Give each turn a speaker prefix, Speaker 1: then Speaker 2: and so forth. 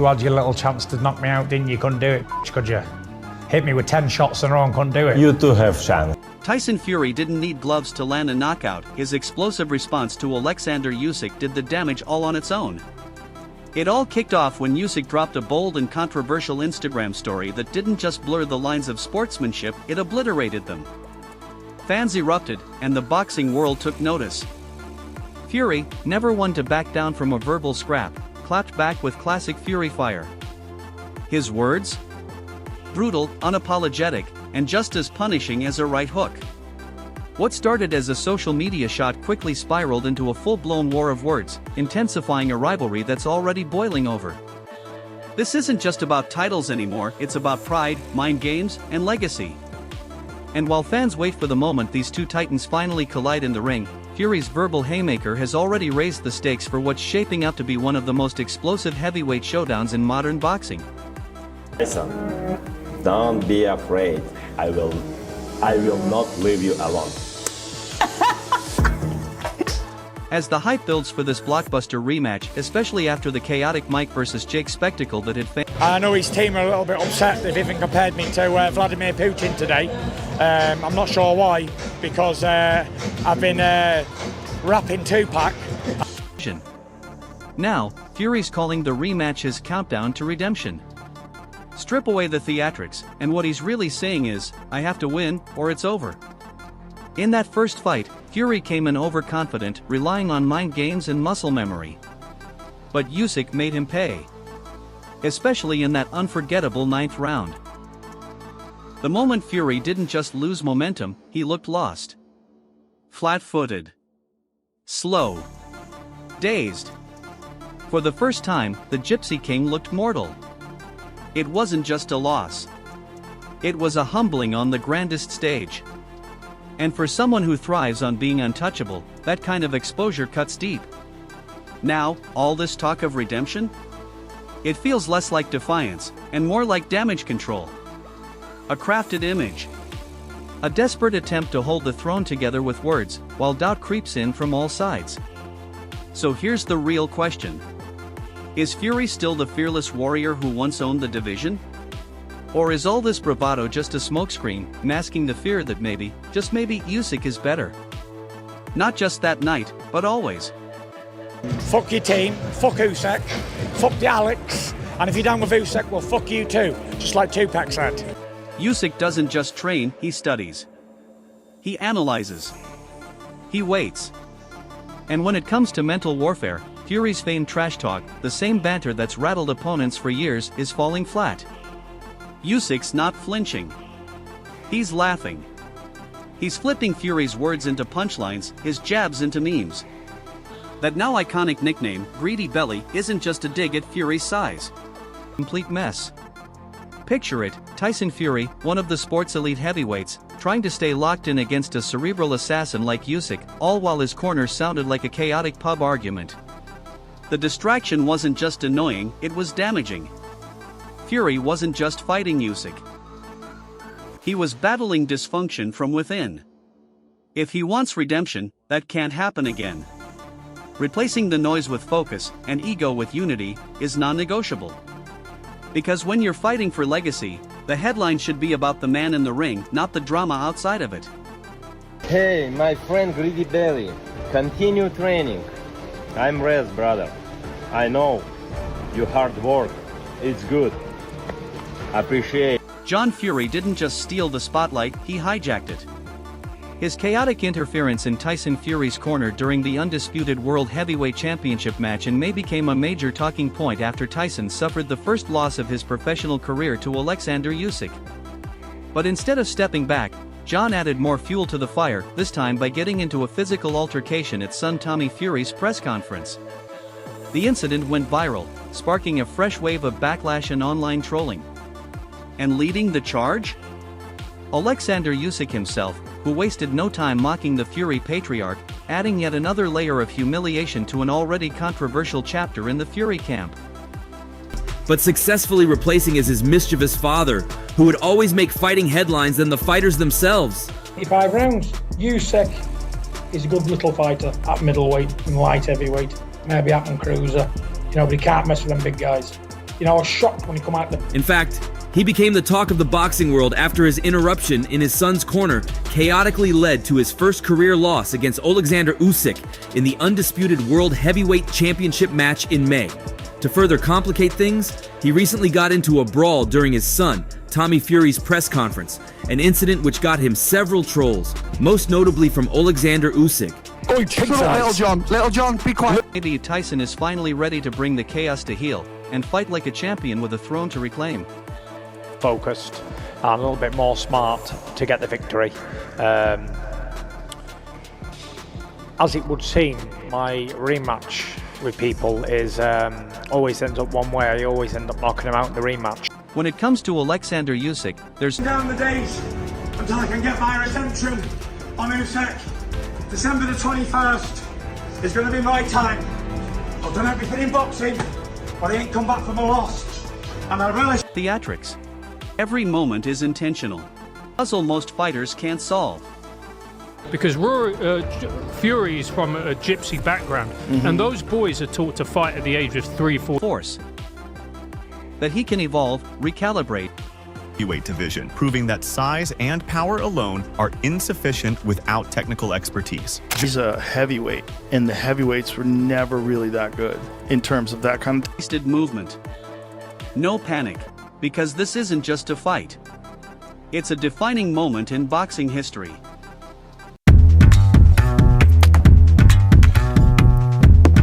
Speaker 1: You had your little chance to knock me out, didn't you? Couldn't do it, could you? Hit me with 10 shots in a row and couldn't do it.
Speaker 2: You too have chance.
Speaker 3: Tyson Fury didn't need gloves to land a knockout. His explosive response to Alexander Usyk did the damage all on its own. It all kicked off when Usyk dropped a bold and controversial Instagram story that didn't just blur the lines of sportsmanship, it obliterated them. Fans erupted, and the boxing world took notice. Fury, never one to back down from a verbal scrap, clapped back with classic Fury fire. His words? Brutal, unapologetic, and just as punishing as a right hook. What started as a social media shot quickly spiraled into a full-blown war of words, intensifying a rivalry that's already boiling over. This isn't just about titles anymore, it's about pride, mind games, and legacy. And while fans wait for the moment these two titans finally collide in the ring, Fury's verbal haymaker has already raised the stakes for what's shaping up to be one of the most explosive heavyweight showdowns in modern boxing.
Speaker 2: Tyson, don't be afraid. I will not leave you alone.
Speaker 3: As the hype builds for this blockbuster rematch, especially after the chaotic Mike vs. Jake spectacle that had
Speaker 1: I know his team are a little bit upset. They've even compared me to Vladimir Putin today. I'm not sure why, because I've been rapping Tupac.
Speaker 3: Now, Fury's calling the rematch his countdown to redemption. Strip away the theatrics, and what he's really saying is, I have to win, or it's over. In that first fight, Fury came in overconfident, relying on mind games and muscle memory. But Usyk made him pay. Especially in that unforgettable 9th round. The moment Fury didn't just lose momentum, he looked lost. Flat-footed. Slow. Dazed. For the first time, the Gypsy King looked mortal. It wasn't just a loss. It was a humbling on the grandest stage. And for someone who thrives on being untouchable, that kind of exposure cuts deep. Now, all this talk of redemption? It feels less like defiance, and more like damage control. A crafted image. A desperate attempt to hold the throne together with words, while doubt creeps in from all sides. So here's the real question. Is Fury still the fearless warrior who once owned the division? Or is all this bravado just a smokescreen, masking the fear that maybe, just maybe, Usyk is better? Not just that night, but always.
Speaker 1: Fuck your team, fuck Usyk, fuck the Alex, and if you're down with Usyk, well fuck you too, just like Tupac said.
Speaker 3: Usyk doesn't just train, he studies. He analyzes. He waits. And when it comes to mental warfare, Fury's famed trash talk, the same banter that's rattled opponents for years, is falling flat. Usyk's not flinching. He's laughing. He's flipping Fury's words into punchlines, his jabs into memes. That now iconic nickname, Greedy Belly, isn't just a dig at Fury's size. Complete mess. Picture it, Tyson Fury, one of the sport's elite heavyweights, trying to stay locked in against a cerebral assassin like Usyk, all while his corner sounded like a chaotic pub argument. The distraction wasn't just annoying, it was damaging. Fury wasn't just fighting Usyk. He was battling dysfunction from within. If he wants redemption, that can't happen again. Replacing the noise with focus, and ego with unity, is non-negotiable. Because when you're fighting for legacy, the headline should be about the man in the ring, not the drama outside of it.
Speaker 2: Hey, my friend Greedy Belly, continue training. I'm Rez, brother. I know. You hard work. It's good. Appreciate.
Speaker 3: John Fury didn't just steal the spotlight, he hijacked it. His chaotic interference in Tyson Fury's corner during the undisputed World Heavyweight Championship match in May became a major talking point after Tyson suffered the first loss of his professional career to Alexander Usyk. But instead of stepping back, John added more fuel to the fire, this time by getting into a physical altercation at son Tommy Fury's press conference. The incident went viral, sparking a fresh wave of backlash and online trolling. And leading the charge? Alexander Usyk himself, who wasted no time mocking the Fury patriarch, adding yet another layer of humiliation to an already controversial chapter in the Fury camp.
Speaker 4: But successfully replacing as his mischievous father, who would always make fighting headlines than the fighters themselves.
Speaker 5: 5 rounds. Usyk is a good little fighter at middleweight and light heavyweight, maybe up and cruiser, but he can't mess with them big guys. You know, I was shocked when he come out the.
Speaker 4: In fact, he became the talk of the boxing world after his interruption in his son's corner chaotically led to his first career loss against Alexander Usyk in the undisputed World Heavyweight Championship match in May. To further complicate things, he recently got into a brawl during his son, Tommy Fury's press conference, an incident which got him several trolls, most notably from Alexander Usyk.
Speaker 6: Little John, be quiet.
Speaker 3: Maybe Tyson is finally ready to bring the chaos to heel and fight like a champion with a throne to reclaim.
Speaker 1: Focused and a little bit more smart to get the victory. As it would seem, my rematch with people is always ends up one way. I always end up knocking him out in the rematch.
Speaker 3: When it comes to Alexander Usyk, there's
Speaker 1: Down the days until I can get my redemption on Usyk. December the 21st is going to be my time. I've done everything in boxing, but I ain't come back from a loss. And I really
Speaker 3: theatrics. Every moment is intentional. Puzzle most fighters can't solve.
Speaker 7: Because Fury is from a gypsy background, and those boys are taught to fight at the age of 3, 4.
Speaker 3: Force. That he can evolve, recalibrate.
Speaker 8: Heavyweight division, proving that size and power alone are insufficient without technical expertise.
Speaker 9: He's a heavyweight, and the heavyweights were never really that good in terms of that kind of
Speaker 3: Wasted movement. No panic, because this isn't just a fight. It's a defining moment in boxing history.